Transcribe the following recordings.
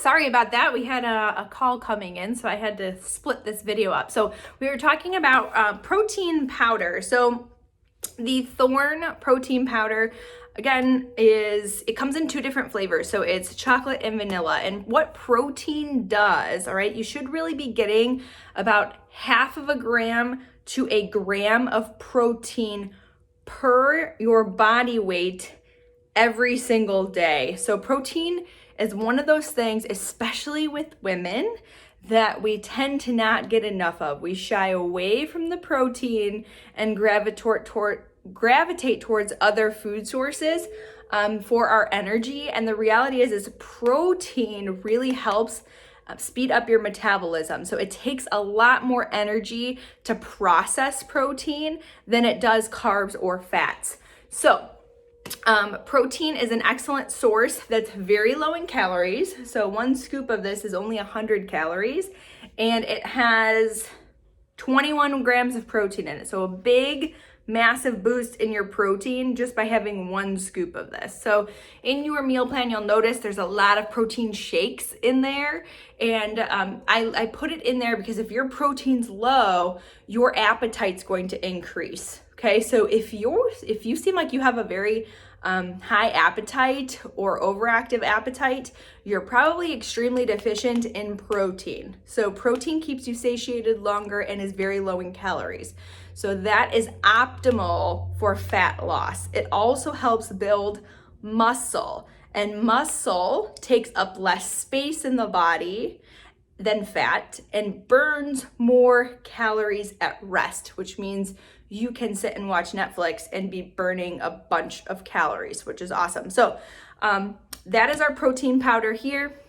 sorry about that. We had a call coming in, so I had to split this video up. So we were talking about protein powder. So the Thorne protein powder, again, it comes in two different flavors. So it's chocolate and vanilla. And what protein does, all right, you should really be getting about 1/2 gram to 1 gram of protein per your body weight every single day. So protein is one of those things, especially with women, that we tend to not get enough of. We shy away from the protein and gravitate towards other food sources for our energy. And the reality is protein really helps speed up your metabolism. So it takes a lot more energy to process protein than it does carbs or fats. So protein is an excellent source that's very low in calories. So 1 scoop of this is only 100 calories and it has 21 grams of protein in it. So a big, massive boost in your protein just by having 1 scoop of this. So in your meal plan, you'll notice there's a lot of protein shakes in there. And I put it in there because if your protein's low, your appetite's going to increase. Okay, so if you seem like you have a very high appetite or overactive appetite, you're probably extremely deficient in protein. So protein keeps you satiated longer and is very low in calories. So that is optimal for fat loss. It also helps build muscle, and muscle takes up less space in the body than fat and burns more calories at rest, which means you can sit and watch Netflix and be burning a bunch of calories, which is awesome. So that is our protein powder here.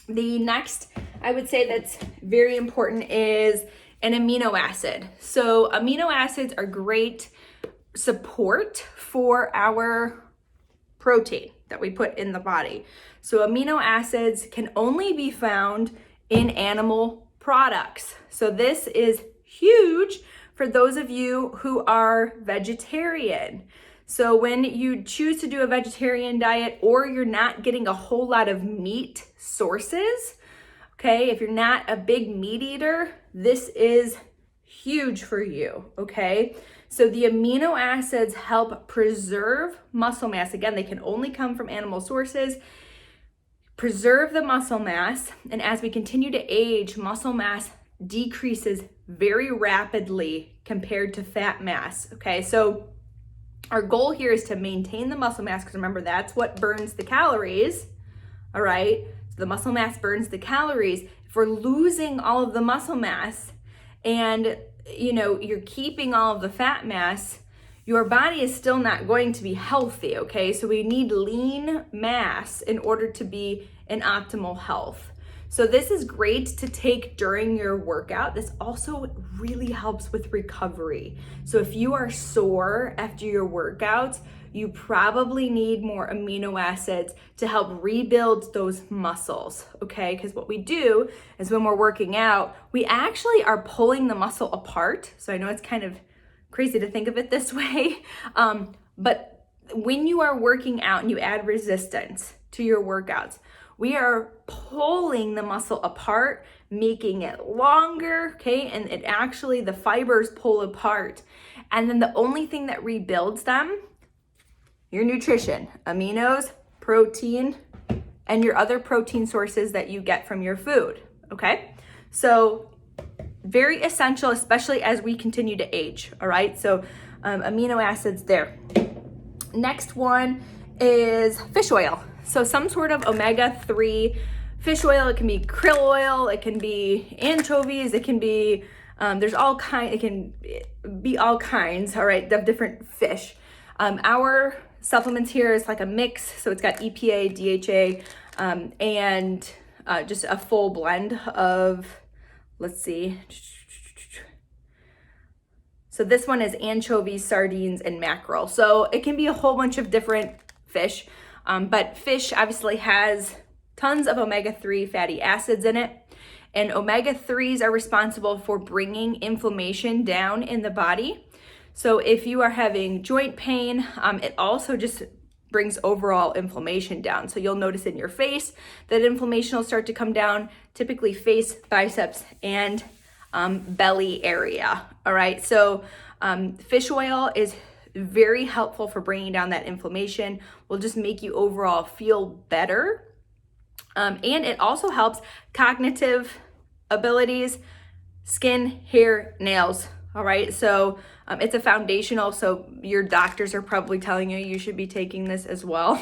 The next, I would say that's very important is an amino acid. So amino acids are great support for our protein that we put in the body. So amino acids can only be found in animal products. So this is huge for those of you who are vegetarian. So when you choose to do a vegetarian diet or you're not getting a whole lot of meat sources, okay, if you're not a big meat eater, this is huge for you, okay? So the amino acids help preserve muscle mass. Again, they can only come from animal sources. Preserve the muscle mass, and as we continue to age, muscle mass decreases very rapidly compared to fat mass, okay? So our goal here is to maintain the muscle mass, because remember, that's what burns the calories, all right? So the muscle mass burns the calories. If we're losing all of the muscle mass and, you know, you're keeping all of the fat mass, your body is still not going to be healthy, okay? So we need lean mass in order to be in optimal health. So this is great to take during your workout. This also really helps with recovery. So if you are sore after your workouts, you probably need more amino acids to help rebuild those muscles, okay? Because what we do is when we're working out, we actually are pulling the muscle apart. So I know it's kind of crazy to think of it this way, but when you are working out and you add resistance to your workouts, we are pulling the muscle apart, making it longer, okay? And it actually, the fibers pull apart. And then the only thing that rebuilds them, your nutrition, aminos, protein, and your other protein sources that you get from your food, okay? So very essential, especially as we continue to age, all right? So amino acids there. Next one is fish oil. So some sort of omega-3 fish oil. It can be krill oil, it can be anchovies, it can be, it can be all kinds, all right, of different fish. Our supplements here is like a mix, so it's got EPA, DHA, and just a full blend of, let's see. So this one is anchovies, sardines, and mackerel. So it can be a whole bunch of different fish, but fish obviously has tons of omega-3 fatty acids in it. And omega-3s are responsible for bringing inflammation down in the body. So if you are having joint pain, it also just brings overall inflammation down. So you'll notice in your face that inflammation will start to come down, typically face, biceps, and belly area. All right, so fish oil is very helpful for bringing down that inflammation, will just make you overall feel better. And it also helps cognitive abilities, skin, hair, nails. All right, so it's a foundational, so your doctors are probably telling you you should be taking this as well.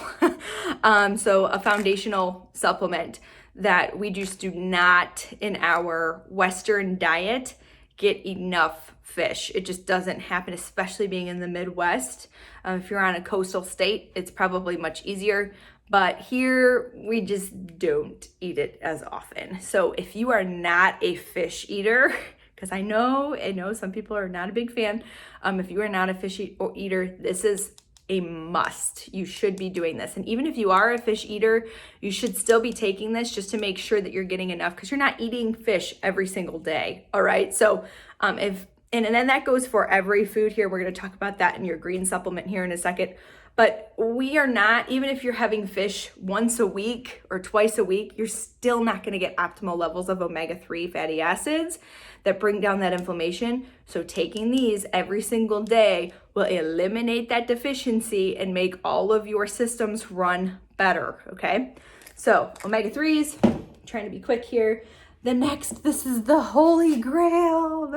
So a foundational supplement that we just do not in our Western diet get enough fish. It just doesn't happen, especially being in the Midwest. If you're on a coastal state, it's probably much easier. But here we just don't eat it as often. So if you are not a fish eater, because I know some people are not a big fan. If you are not a fish eater, this is a must. You should be doing this. And even if you are a fish eater, you should still be taking this just to make sure that you're getting enough, because you're not eating fish every single day. All right. So and then that goes for every food here. We're going to talk about that in your green supplement here in a second. But we are not, even if you're having fish once a week or twice a week, you're still not going to get optimal levels of omega-3 fatty acids that bring down that inflammation. So taking these every single day will eliminate that deficiency and make all of your systems run better, okay? So omega-3s, trying to be quick here. The next, this is the holy grail,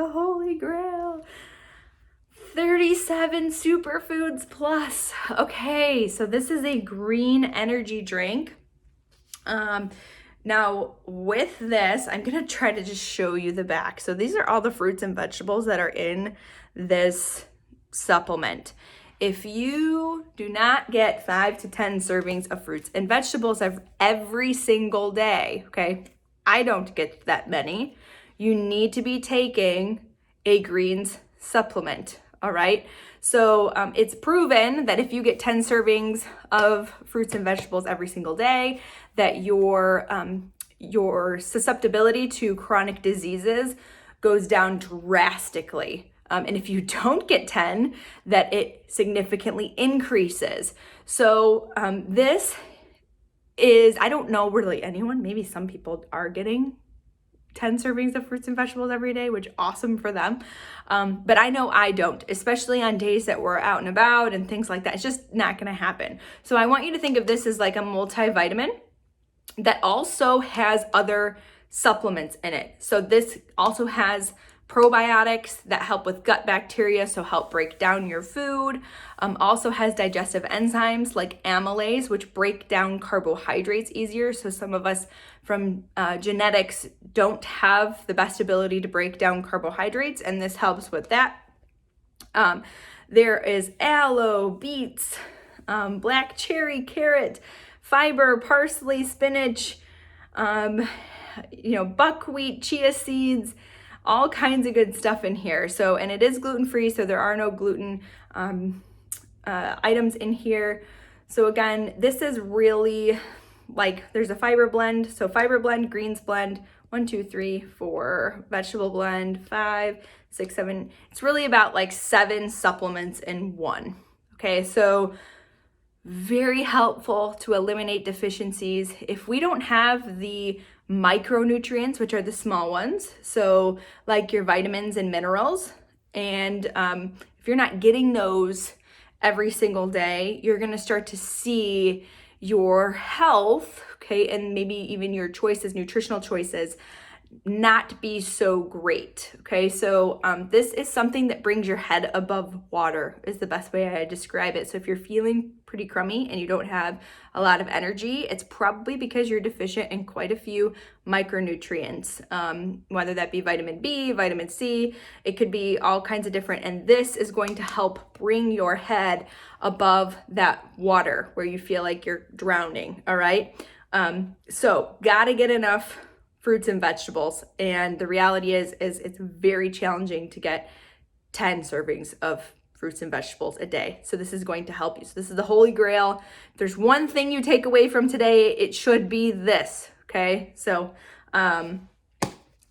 37 superfoods plus. Okay, so this is a green energy drink. Now with this, I'm gonna try to just show you the back. So these are all the fruits and vegetables that are in this supplement. If you do not get 5 to 10 servings of fruits and vegetables every single day, okay, I don't get that many, you need to be taking a greens supplement. All right. So it's proven that if you get 10 servings of fruits and vegetables every single day, that your susceptibility to chronic diseases goes down drastically. And if you don't get 10, that it significantly increases. So this is, I don't know really anyone, maybe some people are getting 10 servings of fruits and vegetables every day, which awesome for them. But I know I don't, especially on days that we're out and about and things like that. It's just not going to happen. So I want you to think of this as like a multivitamin that also has other supplements in it. So this also has probiotics that help with gut bacteria, so help break down your food. Also has digestive enzymes like amylase, which break down carbohydrates easier. So some of us from genetics don't have the best ability to break down carbohydrates, and this helps with that. There is aloe, beets, black cherry, carrot, fiber, parsley, spinach, buckwheat, chia seeds, all kinds of good stuff in here. So, and it is gluten-free, so there are no gluten items in here. So again, this is really like, there's a fiber blend. So fiber blend, greens blend, 1, 2, 3, 4, vegetable blend, 5, 6, 7. It's really about like 7 supplements in one. Okay, so very helpful to eliminate deficiencies. If we don't have the micronutrients, which are the small ones, so like your vitamins and minerals, and if you're not getting those every single day, you're going to start to see your health, okay, and maybe even your choices, nutritional choices, not be so great. Okay, so this is something that brings your head above water is the best way I describe it. So if you're feeling pretty crummy and you don't have a lot of energy, it's probably because you're deficient in quite a few micronutrients, whether that be vitamin B, vitamin C, it could be all kinds of different. And this is going to help bring your head above that water where you feel like you're drowning. All right. So gotta get enough fruits and vegetables. And the reality is it's very challenging to get 10 servings of fruits and vegetables a day. So this is going to help you. So this is the holy grail. If there's one thing you take away from today, it should be this. Okay. So, that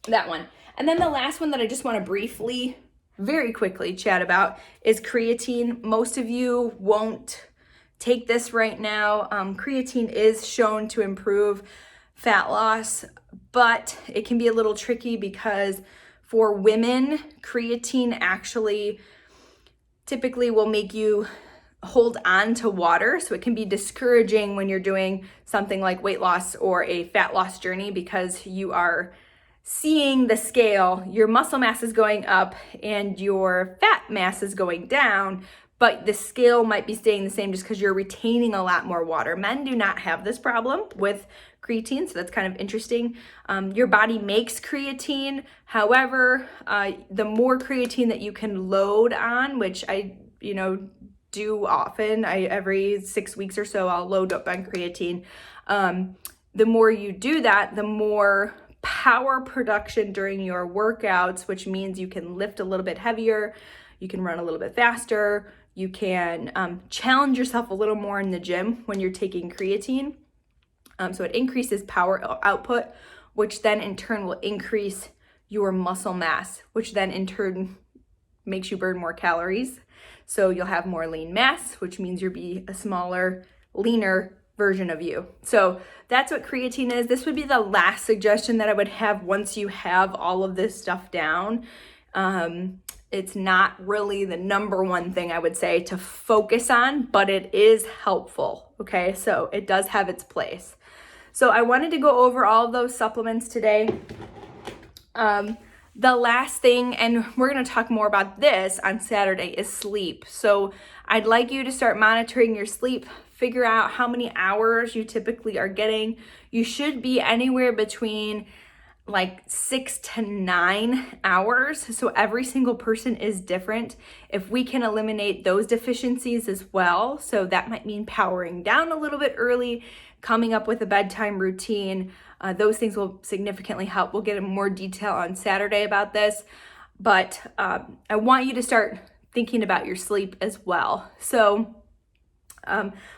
one. And then the last one that I just want to briefly, very quickly chat about is creatine. Most of you won't take this right now. Creatine is shown to improve fat loss, but it can be a little tricky because for women, creatine actually typically will make you hold on to water. So it can be discouraging when you're doing something like weight loss or a fat loss journey, because you are seeing the scale, your muscle mass is going up and your fat mass is going down, but the scale might be staying the same just because you're retaining a lot more water. Men do not have this problem with creatine, so that's kind of interesting. Your body makes creatine. However, the more creatine that you can load on, which I, do often, every 6 weeks or so, I'll load up on creatine. The more you do that, the more power production during your workouts, which means you can lift a little bit heavier, you can run a little bit faster, you can challenge yourself a little more in the gym when you're taking creatine. So it increases power output, which then in turn will increase your muscle mass, which then in turn makes you burn more calories. So you'll have more lean mass, which means you'll be a smaller, leaner version of you. So that's what creatine is. This would be the last suggestion that I would have once you have all of this stuff down. It's not really the number one thing I would say to focus on, but it is helpful. Okay, so it does have its place. So I wanted to go over all of those supplements today. The last thing, and we're going to talk more about this on Saturday, is sleep. So I'd like you to start monitoring your sleep, figure out how many hours you typically are getting. You should be anywhere between like 6 to 9 hours. So every single person is different. If we can eliminate those deficiencies as well, so that might mean powering down a little bit early, coming up with a bedtime routine, those things will significantly help. We'll get in more detail on Saturday about this, but I want you to start thinking about your sleep as well. So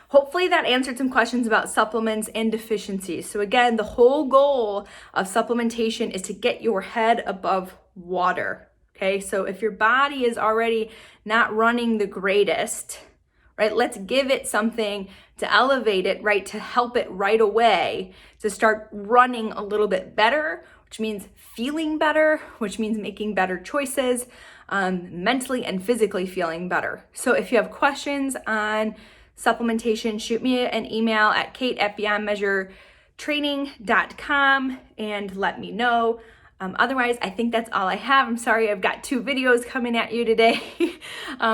hopefully that answered some questions about supplements and deficiencies. So again, the whole goal of supplementation is to get your head above water. Okay, so if your body is already not running the greatest, right, let's give it something to elevate it, right, to help it right away, to start running a little bit better, which means feeling better, which means making better choices, mentally and physically feeling better. So if you have questions on supplementation, shoot me an email at kate@beyondmeasuretraining.com and let me know. Otherwise, I think that's all I have. I'm sorry I've got 2 videos coming at you today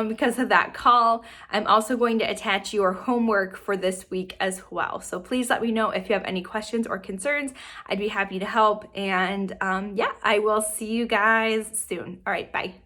because of that call. I'm also going to attach your homework for this week as well. So please let me know if you have any questions or concerns. I'd be happy to help. And I will see you guys soon. All right, bye.